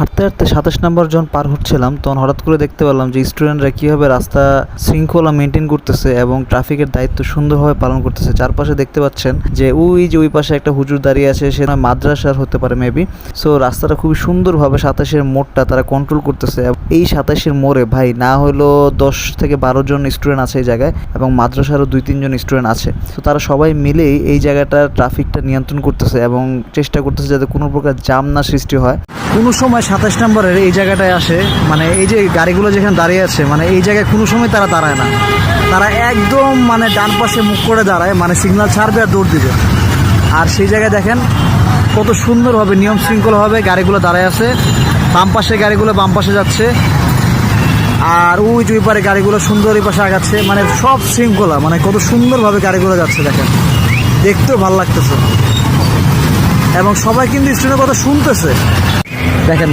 হাঁটতে হাঁটতে 27 নম্বর জোন পার হচ্ছিলাম, তখন হঠাৎ করে দেখতে পেলাম যে স্টুডেন্টরা কীভাবে রাস্তা শৃঙ্খলা মেনটেন করতেছে এবং ট্রাফিকের দায়িত্ব সুন্দরভাবে পালন করতেছে। চারপাশে দেখতে পাচ্ছেন যে ওই পাশে একটা হুজুর দাঁড়িয়ে আছে, সে মাদ্রাসার হতে পারে মেবি। সো রাস্তাটা খুবই সুন্দরভাবে 27-এর মোড়টা তারা কন্ট্রোল করতেছে। এই 27-এর মোড়ে ভাই না হলো 10 থেকে 12 জন স্টুডেন্ট আছে এই জায়গায়, এবং মাদ্রাসারও 2-3 জন স্টুডেন্ট আছে। তো তারা সবাই মিলেই এই জায়গাটার ট্রাফিকটা নিয়ন্ত্রণ করতেছে এবং চেষ্টা করতেছে যাতে কোনো প্রকার জাম না সৃষ্টি হয়। কোনো সময় 27 নম্বরের এই জায়গাটায় আসে, মানে এই যে গাড়িগুলো যেখানে দাঁড়িয়ে আছে, মানে এই জায়গায় কোনো সময় তারা দাঁড়ায় না, তারা একদম মানে ডান পাশে মুখ করে দাঁড়ায়, মানে সিগন্যাল ছাড়বে আর দৌড় দিবে। আর সেই জায়গায় দেখেন কত সুন্দরভাবে নিয়ম শৃঙ্খলাভাবে গাড়িগুলো দাঁড়ায় আছে। বাম পাশে গাড়িগুলো বাম পাশে যাচ্ছে, আর ওই যে পারে গাড়িগুলো সুন্দর এই পাশে আগাচ্ছে, মানে সব শৃঙ্খলা, মানে কত সুন্দরভাবে গাড়িগুলো যাচ্ছে দেখেন, দেখতেও ভালো লাগতেছে। এবং সবাই কিন্তু স্টুডেন্টের কথা শুনতেছে দেখেন।